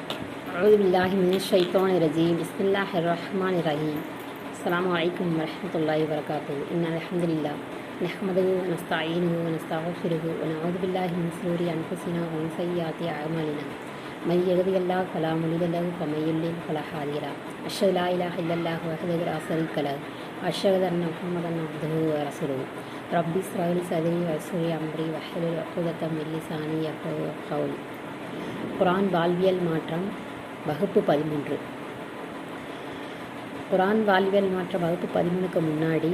أعوذ بالله من الشيطان الرجيم بسم الله الرحمن الرحيم السلام عليكم ورحمة الله وبركاته إن الحمد لله نحمده ونستعينه ونستغفره ونعوذ بالله من شرور أنفسنا ومن سيئات أعمالنا من يهده الله فلا مضل له ومن يضلل فلا هادي له أشهد أن لا إله إلا الله وحده لا شريك له وأشهد أن محمدا عبده ورسوله ربي اشرح لي صدري ويسر لي أمري واحلل عقدة من لساني يفقهوا قولي. குர்ஆன் வாழ்வியல் மாற்றம் வகுப்பு 13. குர்ஆன் வாழ்வியல் மாற்றம் வகுப்பு 13க்கு முன்னாடி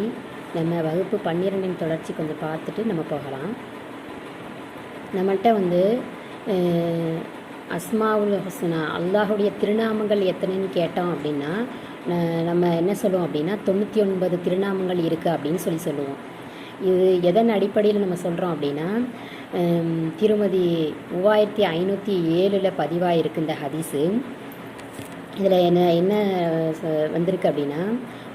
நம்ம வகுப்பு 12 தொடர்ச்சி கொஞ்சம் பார்த்துட்டு நம்ம போகலாம். நம்மள்கிட்ட அஸ்மாவுல் ஹுஸ்னா அல்லாஹுடைய திருநாமங்கள் எத்தனைன்னு கேட்டோம் அப்படின்னா நம்ம என்ன சொல்லுவோம் அப்படின்னா 99 திருநாமங்கள் இருக்குது அப்படின்னு சொல்லுவோம். இது எதன் அடிப்படையில் நம்ம சொல்கிறோம் அப்படின்னா திருமதி 3507 பதிவாக இருக்குது இந்த ஹதீஸு. இதில் என்ன வந்திருக்கு அப்படின்னா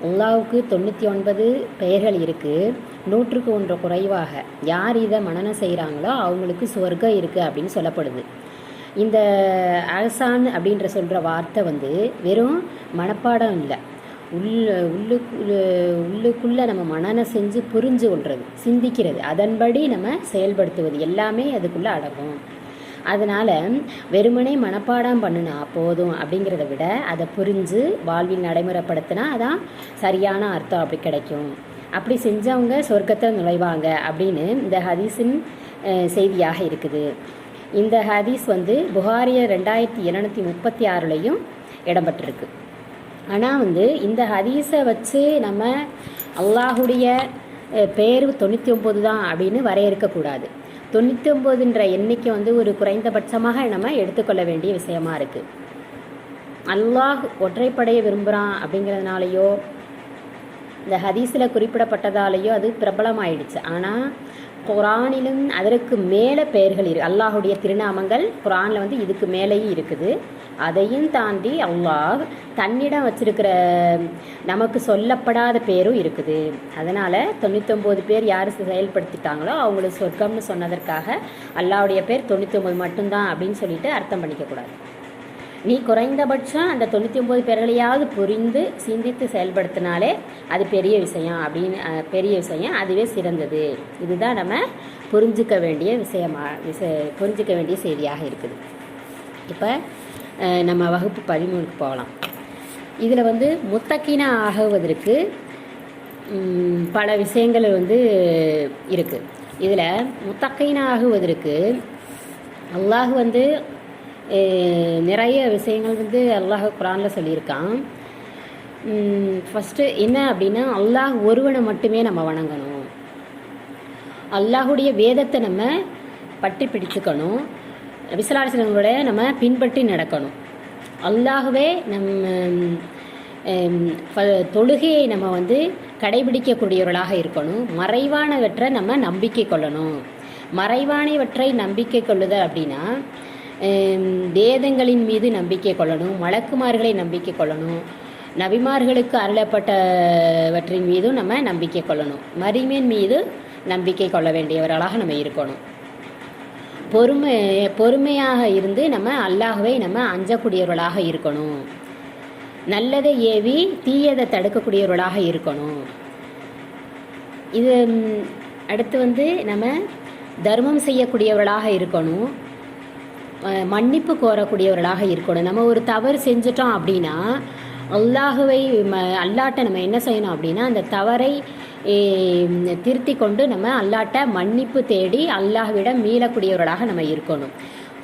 அல்லாஹ்வுக்கு 99 பெயர்கள் இருக்குது, 100க்கு 1 குறைவாக யார் இதை மனனம் செய்கிறாங்களோ அவங்களுக்கு சொர்க்கம் இருக்குது அப்படின்னு சொல்லப்படுது. இந்த அஹ்சான் அப்படின்ற சொல்கிற வார்த்தை வெறும் மனப்பாடம் இல்லை, உள்ளுக்குள்ளே நம்ம மனனம் செஞ்சு புரிஞ்சு கொள்வது, சிந்திக்கிறது, அதன்படி நம்ம செயல்படுத்துவது எல்லாமே அதுக்குள்ளே அடங்கும். அதனால் வெறுமனே மனப்பாடம் பண்ணினா போதும் அப்படிங்கிறத விட அதை புரிஞ்சு வாழ்வில் நடைமுறைப்படுத்தினா அதான் சரியான அர்த்தம் அப்படி கிடைக்கும். அப்படி செஞ்சவங்க சொர்க்கத்தை நுழைவாங்க அப்படின்னு இந்த ஹதீஸின் செய்தியாக இருக்குது. இந்த ஹதீஸ் புகாரி 2736 இடம்பெற்றிருக்கு. ஆனால் இந்த ஹதீஸை வச்சு நம்ம அல்லாஹுடைய பேர் 99 தான் அப்படின்னு வரையறுக்கக்கூடாது. 99ன்ற எண்ணிக்கை ஒரு குறைந்தபட்சமாக நம்ம எடுத்துக்கொள்ள வேண்டிய விஷயமா இருக்குது. அல்லாஹ் ஒற்றைப்படையை விரும்புகிறான் அப்படிங்கிறதுனாலையோ இந்த ஹதீஸில் குறிப்பிடப்பட்டதாலேயோ அது பிரபலமாயிடுச்சு. ஆனால் குர்ஆனிலும் அதற்கு மேலே பெயர்கள் இருக்குது. அல்லாஹுடைய திருநாமங்கள் குர்ஆனில் இதுக்கு மேலேயும் இருக்குது. அதையும் தாண்டி அல்லாஹ் தன்னிடம் வச்சிருக்கிற நமக்கு சொல்லப்படாத பேரும் இருக்குது. அதனால் 99 பேர் யார் செயல்படுத்திட்டாங்களோ அவங்களுக்கு சொர்க்கம்னு சொன்னதற்காக அல்லாஹுடைய பேர் 99 மட்டும்தான் அப்படின்னு சொல்லிட்டு அர்த்தம் பண்ணிக்கக்கூடாது. நீ குறைந்தபட்சம் அந்த 99 பேர்களையாவது புரிந்து சிந்தித்து செயல்படுத்தினாலே அது பெரிய விஷயம், அதுவே சிறந்தது. இதுதான் நம்ம புரிஞ்சிக்க வேண்டிய புரிஞ்சிக்க வேண்டிய செய்தியாக இருக்குது. இப்போ நம்ம வகுப்பு 13க்கு போகலாம். இதில் முத்தக்கீனா ஆகுவதற்கு பல விஷயங்கள் இருக்குது. இதில் முத்தக்கீனா ஆகுவதற்கு அல்லாஹ் நிறைய விஷயங்கள் அல்லாஹ் குர்ஆனில் சொல்லியிருக்கான். ஃபஸ்ட்டு என்ன அப்படின்னா அல்லாஹ் ஒருவனை மட்டுமே நம்ம வணங்கணும், அல்லாஹுடைய வேதத்தை நம்ம பற்றி பிடிச்சுக்கணும், விசலாசனங்களோட நம்ம பின்பற்றி நடக்கணும். அல்லாஹ்வே தொழுகையை நம்ம கடைபிடிக்கக்கூடியவர்களாக இருக்கணும். மறைவானவற்றை நம்ம நம்பிக்கை கொள்ளணும். மறைவானவற்றை நம்பிக்கை கொள்ளுதல் அப்படின்னா வேதங்களின் மீது நம்பிக்கை கொள்ளணும், மலக்குமார்களை நம்பிக்கை கொள்ளணும், நபிமார்களுக்கு அருளப்பட்டவற்றின் மீதும் நம்ம நம்பிக்கை கொள்ளணும், மரிமேன் மீது நம்பிக்கை கொள்ள வேண்டியவர்களாக நம்ம இருக்கணும். பொறுமையாக இருந்து நம்ம அல்லாஹ்வை நம்ம அஞ்சக்கூடியவர்களாக இருக்கணும். நல்லதை ஏவி தீயதை தடுக்கக்கூடியவர்களாக இருக்கணும். இது அடுத்து நம்ம தர்மம் செய்யக்கூடியவர்களாக இருக்கணும், மன்னிப்பு கோரக்கூடியவர்களாக இருக்கணும். நம்ம ஒரு தவறு செஞ்சிட்டோம் அப்படின்னா அல்லாட்ட நம்ம என்ன செய்யணும் அப்படின்னா அந்த தவறை திருத்தி கொண்டு நம்ம அல்லாட்ட மன்னிப்பு தேடி அல்லாஹ்விடம் மீளக்கூடியவர்களாக நம்ம இருக்கணும்.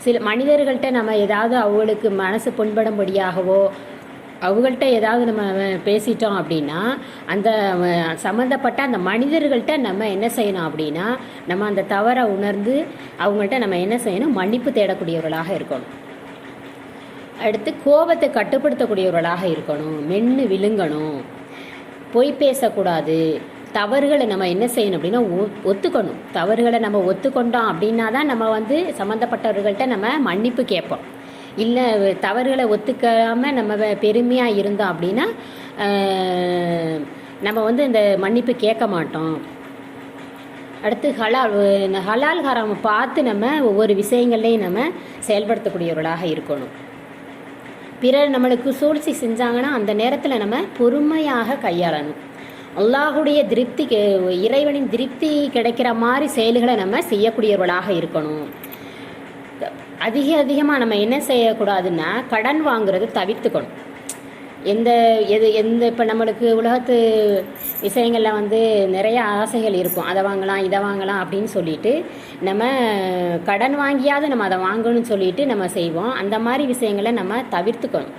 சில மனிதர்கள்ட்ட நம்ம ஏதாவது அவங்களுக்கு மனசு புண்படும்படியாகவோ அவங்கள்ட்ட ஏதாவது நம்ம பேசிட்டோம் அப்படின்னா அந்த சம்மந்தப்பட்ட அந்த மனிதர்கள்ட்ட நம்ம என்ன செய்யணும் அப்படின்னா நம்ம அந்த தவறை உணர்ந்து அவங்கள்ட்ட நம்ம என்ன செய்யணும், மன்னிப்பு தேடக்கூடியவர்களாக இருக்கணும். அடுத்து கோபத்தை கட்டுப்படுத்தக்கூடியவர்களாக இருக்கணும், மென்று விழுங்கணும், பொய் பேசக்கூடாது, தவறுகளை நம்ம என்ன செய்யணும் அப்படின்னா ஒத்துக்கணும். தவறுகளை நம்ம ஒத்துக்கொண்டோம் அப்படின்னா தான் நம்ம சம்மந்தப்பட்டவர்கள்ட்ட நம்ம மன்னிப்பு கேட்போம். இல்லை தவறுகளை ஒத்துக்காமல் நம்ம பெருமையாக இருந்தோம் அப்படின்னா நம்ம இந்த மன்னிப்பு கேட்க மாட்டோம். அடுத்து ஹலால் ஹராமை பார்த்து நம்ம ஒவ்வொரு விஷயங்கள்லையும் நம்ம செயல்படுத்தக்கூடியவர்களாக இருக்கணும். பிறர் நம்மளுக்கு சூழ்ச்சி செஞ்சாங்கன்னா அந்த நேரத்தில் நம்ம பொறுமையாக கையாளணும். அல்லாஹுடைய திருப்தி, இறைவனின் திருப்தி கிடைக்கிற மாதிரி செயல்களை நம்ம செய்யக்கூடியவர்களாக இருக்கணும். அதிகமாக நம்ம என்ன செய்யக்கூடாதுன்னா கடன் வாங்குறது தவிர்த்துக்கணும். எந்த இப்போ நம்மளுக்கு உலகத்து விஷயங்களில் வந்து நிறைய ஆசைகள் இருக்கும், அதை வாங்கலாம் இதை வாங்கலாம் அப்படின்னு சொல்லிட்டு நம்ம கடன் வாங்கியாவது நம்ம அதை வாங்கணும்னு சொல்லிட்டு நம்ம செய்வோம். அந்த மாதிரி விஷயங்களை நம்ம தவிர்த்துக்கணும்.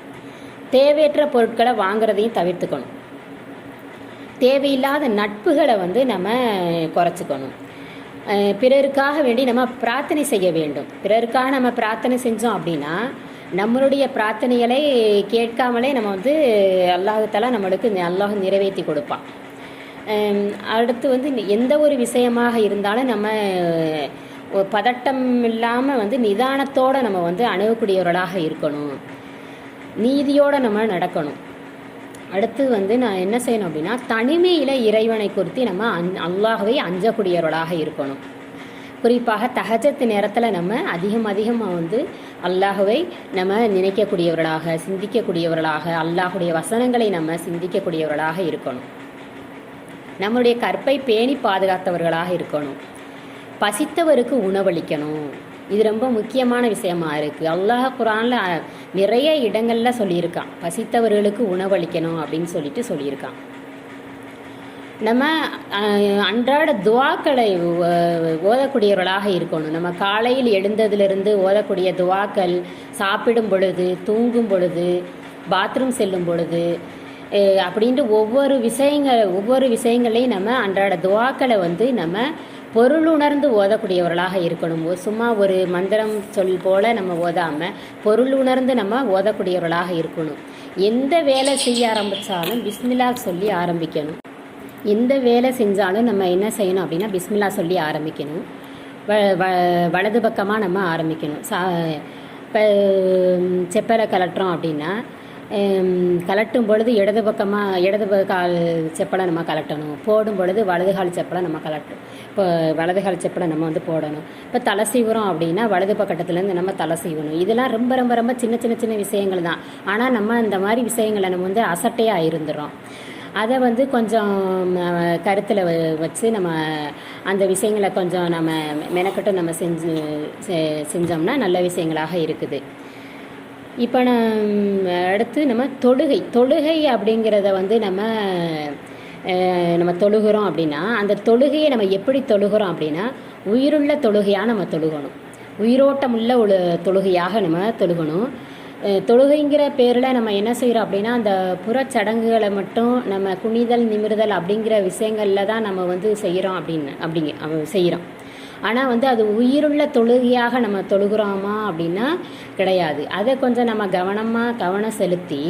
தேவையற்ற பொருட்களை வாங்குறதையும் தவிர்த்துக்கணும். தேவையில்லாத நட்புகளை வந்து நம்ம குறைச்சிக்கணும். பிறருக்காக வேண்டி நம்ம பிரார்த்தனை செய்ய வேண்டும். பிறருக்காக நம்ம பிரார்த்தனை செஞ்சோம் அப்படின்னா நம்மளுடைய பிரார்த்தனைகளை கேட்காமலே நம்ம வந்து அல்லாஹ்தாலா நம்மளுக்கு அல்லாஹ் நிறைவேற்றி கொடுப்பான். அடுத்து வந்து எந்த ஒரு விஷயமாக இருந்தாலும் நம்ம பதட்டம் இல்லாமல் வந்து நிதானத்தோடு நம்ம வந்து அணுகக்கூடியவர்களாக இருக்கணும். நீதியோடு நம்ம நடக்கணும். அடுத்து வந்து நான் என்ன செய்யணும் அப்படின்னா தனிமையில் இறைவனை குறித்து நம்ம அல்லாஹ்வை அஞ்சக்கூடியவர்களாக இருக்கணும். குறிப்பாக தஹஜத் நேரத்தில் நம்ம அதிகமாக வந்து அல்லாஹ்வை நம்ம நினைக்கக்கூடியவர்களாக, சிந்திக்கக்கூடியவர்களாக, அல்லாஹுடைய வசனங்களை நம்ம சிந்திக்கக்கூடியவர்களாக இருக்கணும். நம்முடைய கற்பை பேணி பாதுகாத்தவர்களாக இருக்கணும். பசித்தவருக்கு உணவளிக்கணும். இது ரொம்ப முக்கியமான விஷயமா இருக்குது. அல்லாஹ் குர்ஆனில் நிறைய இடங்களில் சொல்லியிருக்கான், பசித்தவர்களுக்கு உணவளிக்கணும் அப்படின்னு சொல்லியிருக்கான். நம்ம அன்றாட துவாக்களை ஓதக்கூடியவர்களாக இருக்கணும். நம்ம காலையில் எழுந்ததிலிருந்து ஓதக்கூடிய துவாக்கள், சாப்பிடும் பொழுது, தூங்கும் பொழுது, பாத்ரூம் செல்லும் பொழுது, அப்படின்ட்டு ஒவ்வொரு விஷயங்களையும் நம்ம அன்றாட துவாக்களை வந்து நம்ம பொருளுணர்ந்து ஓதக்கூடியவர்களாக இருக்கணும். சும்மா ஒரு மந்திரம் சொல் போல் நம்ம ஓதாமல் பொருளுணர்ந்து நம்ம ஓதக்கூடியவர்களாக இருக்கணும். எந்த வேலை செய்ய ஆரம்பித்தாலும் பிஸ்மில்லா சொல்லி ஆரம்பிக்கணும். எந்த வேலை செஞ்சாலும் நம்ம என்ன செய்யணும் அப்படின்னா பிஸ்மில்லா சொல்லி ஆரம்பிக்கணும். வலது பக்கமாக நம்ம ஆரம்பிக்கணும். இப்போ செப்பலை கலட்டுறோம் அப்படின்னா கலட்டும் பொழுது இடது கால் செப்பலை நம்ம கலட்டணும். போடும் பொழுது வலது கால் செப்பலை நம்ம கலட்டணும். இப்போ வலது கால் செப்பலை நம்ம வந்து போடணும். இப்போ தலை சீவுறோம் அப்படின்னா வலது பக்கத்துலேருந்து நம்ம தலை சீவணும். இதெல்லாம் ரொம்ப ரொம்ப ரொம்ப சின்ன விஷயங்கள் தான். ஆனால் நம்ம இந்த மாதிரி விஷயங்களை நம்ம வந்து அசட்டையாக இருந்துடுறோம். அதை வந்து கொஞ்சம் கருத்தில் வச்சு நம்ம அந்த விஷயங்களை கொஞ்சம் நம்ம மெனக்கட்டு நம்ம செஞ்சோம்னா நல்ல விஷயங்களாக இருக்குது. இப்போ அடுத்து நம்ம தொழுகை அப்படிங்கிறத வந்து நம்ம தொழுகிறோம் அப்படின்னா அந்த தொழுகையை நம்ம எப்படி தொழுகிறோம் அப்படின்னா உயிருள்ள தொழுகையாக நம்ம தொழுகணும். உயிரோட்டமுள்ள ஒரு தொழுகையாக நம்ம தொழுகணும். தொழுகைங்கிற பேரில் நம்ம என்ன செய்கிறோம் அப்படின்னா அந்த புறச்சடங்குகளை மட்டும் நம்ம குனிதல் நிமிர்தல் அப்படிங்கிற விஷயங்களில் தான் நம்ம வந்து செய்கிறோம் செய்கிறோம். ஆனால் வந்து அது உயிருள்ள தொழுகையாக நம்ம தொழுகிறோமா அப்படின்னா கிடையாது. அதை கொஞ்சம் நம்ம கவனம் செலுத்தி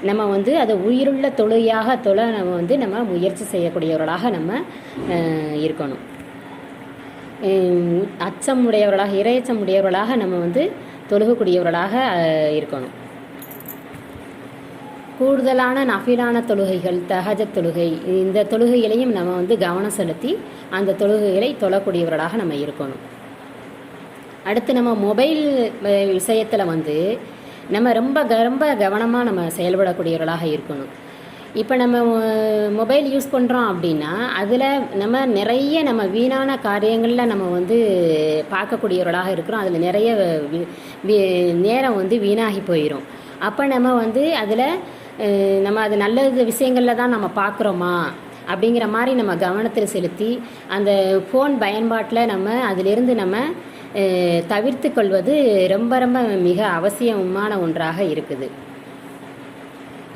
நம்ம வந்து அதை உயிருள்ள தொழுகையாக நம்ம முயற்சி செய்யக்கூடியவர்களாக நம்ம இருக்கணும். அச்சம் உடையவர்களாக, இறையச்சம் உடையவர்களாக நம்ம வந்து தொழுகக்கூடியவர்களாக இருக்கணும். கூடுதலான நஃபிலான தொழுகைகள், தஹஜத் தொழுகை, இந்த தொழுகைகளையும் நம்ம வந்து கவனம் செலுத்தி அந்த தொழுகைகளை தொழக்கூடியவர்களாக நம்ம இருக்கணும். அடுத்து நம்ம மொபைல் விஷயத்தில் வந்து நம்ம ரொம்ப கவனமாக நம்ம செயல்படக்கூடியவர்களாக இருக்கணும். இப்போ நம்ம மொபைல் யூஸ் பண்ணுறோம் அப்படின்னா அதில் நம்ம நிறைய நம்ம வீணான காரியங்களில் நம்ம வந்து பார்க்கக்கூடியவர்களாக இருக்கிறோம். அதில் நிறைய நேரம் வந்து வீணாகி போயிடும். அப்போ நம்ம வந்து அதில் நம்ம அது நல்ல விஷயங்களில் தான் நம்ம பார்க்குறோமா அப்படிங்கிற மாதிரி நம்ம கவனத்தில் செலுத்தி அந்த ஃபோன் பயன்பாட்டில் நம்ம அதிலிருந்து நம்ம தவிர்த்து கொள்வது ரொம்ப ரொம்ப மிக அவசியமான ஒன்றாக இருக்குது.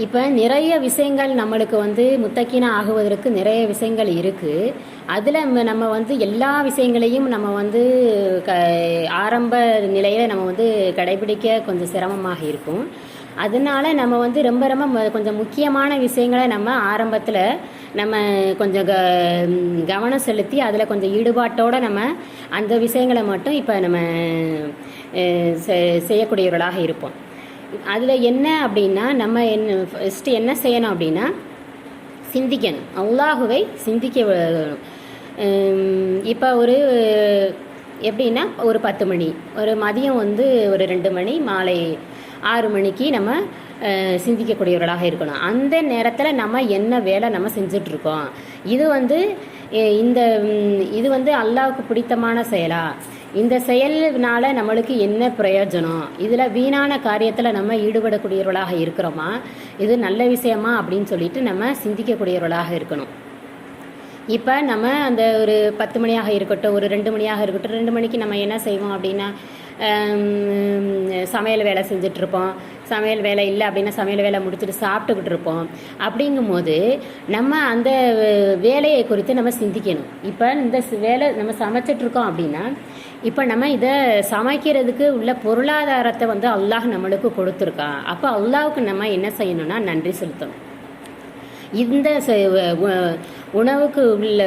இப்போ நிறைய விஷயங்கள் நம்மளுக்கு வந்து முத்தக்கீனா ஆகுவதற்கு நிறைய விஷயங்கள் இருக்குது. அதில் நம்ம வந்து எல்லா விஷயங்களையும் நம்ம வந்து ஆரம்ப நிலையில் நம்ம வந்து கடைபிடிக்க கொஞ்சம் சிரமமாக இருக்கும். அதனால நம்ம வந்து ரொம்ப கொஞ்சம் முக்கியமான விஷயங்களை நம்ம ஆரம்பத்தில் நம்ம கொஞ்சம் கவனம் செலுத்தி அதில் கொஞ்சம் ஈடுபாட்டோடு நம்ம அந்த விஷயங்களை மட்டும் இப்போ நம்ம செய்யக்கூடியவர்களாக இருப்போம். அதில் என்ன அப்படின்னா நம்ம ஃபஸ்ட்டு என்ன செய்யணும் அப்படின்னா சிந்திக்கணும், அல்லாஹுவை சிந்திக்க வேணும். இப்போ எப்படின்னா ஒரு 10 மணி, ஒரு மதியம் வந்து ஒரு 2 மணி, மாலை 6 மணிக்கு நம்ம சிந்திக்கக்கூடியவர்களாக இருக்கணும். அந்த நேரத்தில் நம்ம என்ன வேலை நம்ம செஞ்சிட்ருக்கோம், இது வந்து இந்த இது வந்து அல்லாஹ்வுக்கு பிடித்தமான செயலா, இந்த செயல்னால நம்மளுக்கு என்ன பிரயோஜனம், இதில் வீணான காரியத்தில் நம்ம ஈடுபடக்கூடியவர்களாக இருக்கிறோமா, இது நல்ல விஷயமா அப்படின்னு சொல்லிட்டு நம்ம சிந்திக்கக்கூடியவர்களாக இருக்கணும். இப்போ நம்ம அந்த ஒரு 10 மணியாக இருக்கட்டும், ஒரு 2 மணியாக இருக்கட்டும், 2 மணிக்கு நம்ம என்ன செய்வோம் அப்படின்னா சமையல் வேலை செஞ்சிட்ருப்போம். சமையல் வேலை இல்லை அப்படின்னா சமையல் வேலை முடிச்சுட்டு சாப்பிட்டுக்கிட்டு இருப்போம். அப்படிங்கும்போது நம்ம அந்த வேலையை குறித்து நம்ம சிந்திக்கணும். இப்போ இந்த வேலை நம்ம சமைச்சிட்ருக்கோம் அப்படின்னா இப்போ நம்ம இதை சமைக்கிறதுக்கு உள்ள பொருளாதாரத்தை வந்து அல்லாஹ் நம்மளுக்கு கொடுத்துருக்கான். அப்போ அல்லாஹ்வுக்கு நம்ம என்ன செய்யணும்னா நன்றி செலுத்தணும். இந்த உணவுக்கு உள்ள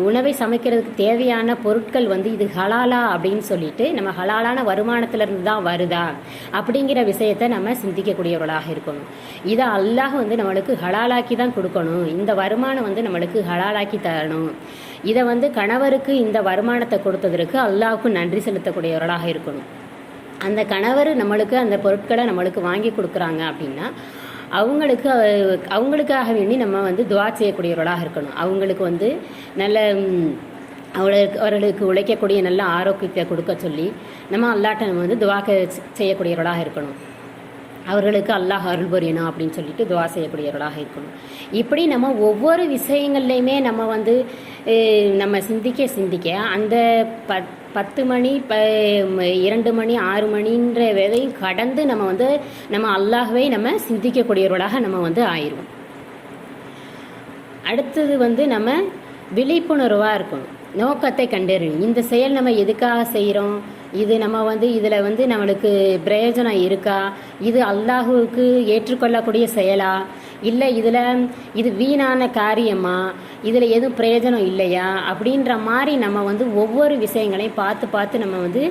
உணவை சமைக்கிறதுக்கு தேவையான பொருட்கள் வந்து இது ஹலாலா அப்படின்னு சொல்லிட்டு நம்ம ஹலாலான வருமானத்திலிருந்து தான் வருதா அப்படிங்கிற விஷயத்தை நம்ம சிந்திக்கக்கூடியவர்களாக இருக்கணும். இதை அல்லாஹ் வந்து நம்மளுக்கு ஹலாலாக்கி தான் கொடுக்கணும், இந்த வருமானம் வந்து நம்மளுக்கு ஹலாலாக்கி தரணும். இதை வந்து கணவருக்கு இந்த வருமானத்தை கொடுத்ததற்கு அல்லாஹ்வுக்கு நன்றி செலுத்தக்கூடியவர்களாக இருக்கணும். அந்த கணவர் நம்மளுக்கு அந்த பொருட்களை நம்மளுக்கு வாங்கி கொடுக்குறாங்க அப்படின்னா அவங்களுக்காக வேண்டி நம்ம வந்து துவா செய்யக்கூடியவர்களாக இருக்கணும். அவங்களுக்கு வந்து நல்ல அவர்களுக்கு உழைக்கக்கூடிய நல்ல ஆரோக்கியத்தை கொடுக்க சொல்லி நம்ம அல்லாட்ட நம்ம வந்து துவா செய்யக்கூடியவர்களாக இருக்கணும். அவர்களுக்கு அல்லாஹ் அருள் புரியணும் அப்படின்னு சொல்லிட்டு துவா செய்யக்கூடியவர்களாக இருக்கணும். இப்படி நம்ம ஒவ்வொரு விஷயங்கள்லையுமே நம்ம வந்து நம்ம சிந்திக்க அந்த 10 மணி 2 மணி 6 மணின்ற வேலையும் கடந்து நம்ம வந்து நம்ம அல்லாஹ்வை நம்ம சிந்திக்கக்கூடியவர்களாக நம்ம வந்து ஆயிடுவோம். அடுத்தது வந்து நம்ம விழிப்புணர்வாக இருக்கணும், நோக்கத்தை கண்டறியணும். இந்த செயல் நம்ம எதுக்காக செய்கிறோம், இது நம்ம வந்து இதில் வந்து நம்மளுக்கு பிரயோஜனம் இருக்கா, இது அல்லாஹுவுக்கு ஏற்றுக்கொள்ளக்கூடிய செயலா, இல்லை இது வீணான காரியமா, இதில் எதுவும் பிரயோஜனம் இல்லையா அப்படின்ற மாதிரி நம்ம வந்து ஒவ்வொரு விஷயங்களையும் பார்த்து நம்ம வந்து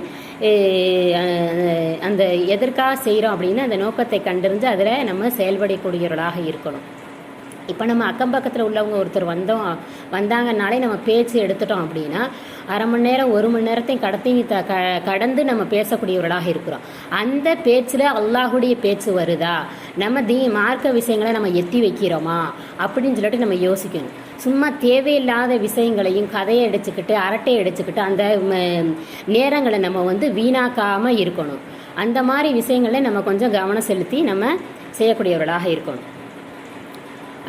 அந்த எதற்காக செய்கிறோம் அப்படின்னு அந்த நோக்கத்தை கண்டறிஞ்சு அதில் நம்ம செயல்படக்கூடியவர்களாக இருக்கணும். இப்போ நம்ம அக்கம் பக்கத்தில் உள்ளவங்க ஒருத்தர் வந்தாங்கனாலே நம்ம பேச்சு எடுத்துட்டோம் அப்படின்னா அரை மணி நேரம் 1 மணி நேரத்தையும் கடந்து நம்ம பேசக்கூடியவர்களாக இருக்கிறோம். அந்த பேச்சில் அல்லாஹுடைய பேச்சு வருதா, நம்ம மார்க்க விஷயங்களை நம்ம எத்தி வைக்கிறோமா அப்படின்னு சொல்லிட்டு நம்ம யோசிக்கணும். சும்மா தேவையில்லாத விஷயங்களையும் கதையை அடிச்சுக்கிட்டு அரட்டை அடிச்சுக்கிட்டு அந்த நேரங்களை நம்ம வந்து வீணாக்காமல் இருக்கணும். அந்த மாதிரி விஷயங்களை நம்ம கொஞ்சம் கவனம் செலுத்தி நம்ம செய்யக்கூடியவர்களாக இருக்கணும்.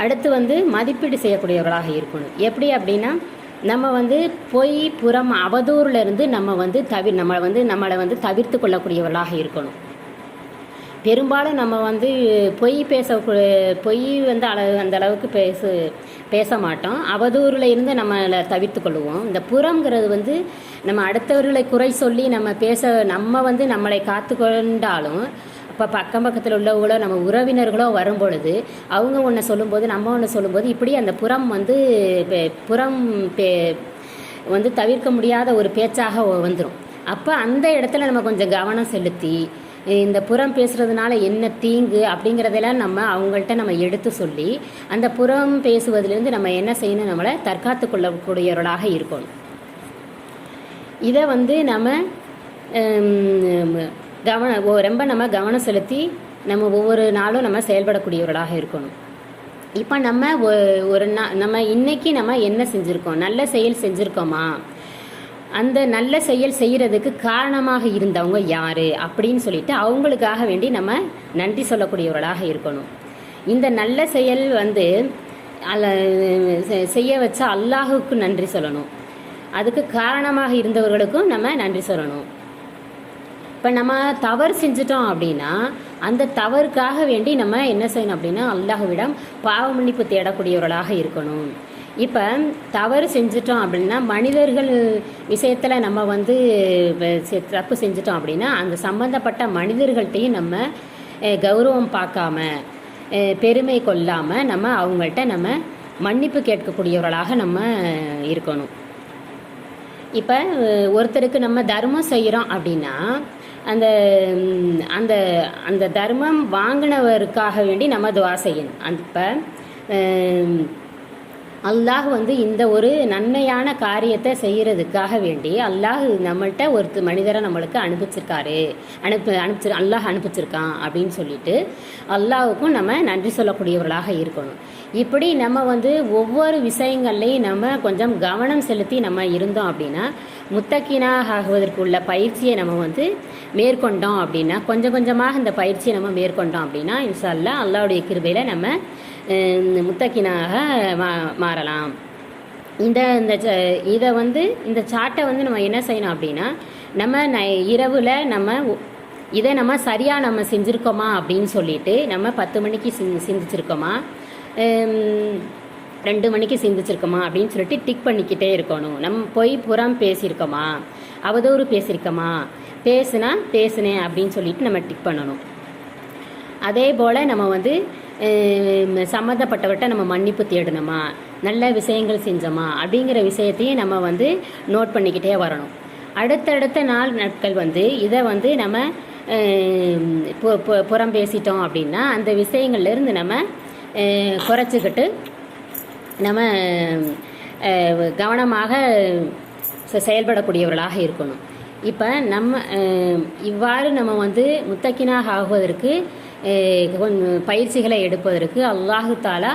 அடுத்து வந்து மதிப்பீடு செய்யக்கூடியவர்களாக இருக்கணும். எப்படி அப்படின்னா நம்ம வந்து பொய் புறம் அவதூறுலேருந்து நம்ம வந்து நம்மளை வந்து தவிர்த்து கொள்ளக்கூடியவர்களாக இருக்கணும். பெரும்பாலும் நம்ம வந்து பொய் வந்து அந்த அளவுக்கு பேச மாட்டோம். அவதூறுல இருந்து நம்மளை தவிர்த்து கொள்ளுவோம். இந்த புறம்ங்கிறது வந்து நம்ம அடுத்தவர்களை குறை சொல்லி நம்ம வந்து நம்மளை காத்து கொண்டாலும் இப்போ அக்கம் பக்கத்தில் உள்ளவங்களோ நம்ம உறவினர்களோ வரும் பொழுது அவங்க ஒன்று சொல்லும்போது நம்ம ஒன்று சொல்லும்போது இப்படி அந்த புறம் வந்து தவிர்க்க முடியாத ஒரு பேச்சாக வந்துடும். அப்போ அந்த இடத்துல நம்ம கொஞ்சம் கவனம் செலுத்தி இந்த புறம் பேசுகிறதுனால என்ன தீங்கு அப்படிங்கிறதெல்லாம் நம்ம அவங்கள்ட்ட நம்ம எடுத்து சொல்லி அந்த புறம் பேசுவதிலிருந்து நம்ம என்ன செய்யணும், நம்மளை தற்காத்து கொள்ளக்கூடியவர்களாக இருக்கணும். இதை வந்து நம்ம ரொம்ப நம்ம கவனம் செலுத்தி நம்ம ஒவ்வொரு நாளும் நம்ம செயல்படக்கூடியவர்களாக இருக்கணும். இப்போ நம்ம நம்ம இன்னைக்கு நம்ம என்ன செஞ்சுருக்கோம், நல்ல செயல் செஞ்சுருக்கோமா, அந்த நல்ல செயல் செய்கிறதுக்கு காரணமாக இருந்தவங்க யார் அப்படின்னு சொல்லிட்டு அவங்களுக்காக வேண்டி நம்ம நன்றி சொல்லக்கூடியவர்களாக இருக்கணும். இந்த நல்ல செயல் வந்து செய்ய வச்ச அல்லாஹுக்கு நன்றி சொல்லணும். அதுக்கு காரணமாக இருந்தவர்களுக்கும் நம்ம நன்றி சொல்லணும். இப்போ நம்ம தவறு செஞ்சிட்டோம் அப்படின்னா அந்த தவறுக்காக வேண்டி நம்ம என்ன செய்யணும் அப்படின்னா அல்லாஹ்விடம் பாவ மன்னிப்பு தேடக்கூடியவர்களாக இருக்கணும். இப்போ தவறு செஞ்சிட்டோம் அப்படின்னா மனிதர்கள் விஷயத்தில் நம்ம வந்து தப்பு செஞ்சிட்டோம் அப்படின்னா அந்த சம்பந்தப்பட்ட மனிதர்கள்ட்டையும் நம்ம கௌரவம் பார்க்காம பெருமை கொள்ளாமல் நம்ம அவங்கள்ட்ட நம்ம மன்னிப்பு கேட்கக்கூடியவர்களாக நம்ம இருக்கணும். இப்போ ஒருத்தருக்கு நம்ம தர்மம் செய்கிறோம் அப்படின்னா அந்த அந்த அந்த தர்மம் வாங்கினவருக்காக வேண்டி நம்ம துவா செய்யணும். இப்போ அல்லாஹ் வந்து இந்த ஒரு நன்மையான காரியத்தை செய்கிறதுக்காக வேண்டி அல்லாஹ் நம்மள்கிட்ட ஒரு மனிதரை நம்மளுக்கு அல்லாஹ் அனுப்பிச்சிருக்கான் அப்படின்னு சொல்லிட்டு அல்லாஹுக்கும் நம்ம நன்றி சொல்லக்கூடியவர்களாக இருக்கணும். இப்படி நம்ம வந்து ஒவ்வொரு விஷயங்கள்லையும் நம்ம கொஞ்சம் கவனம் செலுத்தி நம்ம இருந்தோம் அப்படின்னா முத்தக்கினாக ஆகுவதற்குள்ள பயிற்சியை நம்ம வந்து மேற்கொண்டோம் அப்படின்னா கொஞ்சம் கொஞ்சமாக இந்த பயிற்சியை நம்ம மேற்கொண்டோம் அப்படின்னா இன்ஷா அல்லாஹ் அல்லாஹ்வுடைய கிருபையில் நம்ம முத்தக்கினாக மாறலாம். இதை வந்து இந்த சாட்டை வந்து நம்ம என்ன செய்யணும் அப்படின்னா நம்ம இரவில் இதை நம்ம சரியாக நம்ம செஞ்சுருக்கோமா அப்படின்னு சொல்லிட்டு நம்ம 10 மணிக்கு சிந்திச்சிருக்கோமா 2 மணிக்கு சிந்திச்சிருக்கோமா அப்படின்னு சொல்லிட்டு டிக் பண்ணிக்கிட்டே இருக்கணும். நம்ம போய் புறம் பேசியிருக்கோமா, அவதூறு பேசியிருக்கோமா, பேசுனேன் அப்படின்னு சொல்லிட்டு நம்ம டிக் பண்ணணும். அதே போல் நம்ம வந்து சம்மந்தப்பட்டவர்கிட்ட நம்ம மன்னிப்பு தேடணுமா, நல்ல விஷயங்கள் செஞ்சோமா அப்படிங்கிற விஷயத்தையும் நம்ம வந்து நோட் பண்ணிக்கிட்டே வரணும். அடுத்தடுத்த நாட்கள் வந்து இதை வந்து நம்ம புறம் பேசிட்டோம் அப்படின்னா அந்த விஷயங்கள்லேருந்து நம்ம குறைச்சிக்கிட்டு நம்ம கவனமாக செயல்படக்கூடியவர்களாக இருக்கணும். இப்போ இவ்வாறு நம்ம வந்து முத்தக்கினாக ஆகுவதற்கு பயிற்சிகளை எடுப்பதற்கு அல்லாஹு தாலா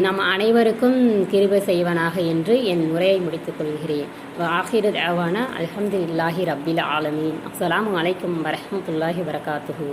நம் அனைவருக்கும் கிருபை செய்வனாக என்று என் உரையை முடித்துக் கொள்கிறேன். ஆஹிரு தஅவானா அல்ஹம்துலில்லாஹி ரப்பில் ஆலமீன். அஸ்ஸலாமு அலைக்கும் வரஹ்மத்துல்லாஹி வபரகாத்துஹு.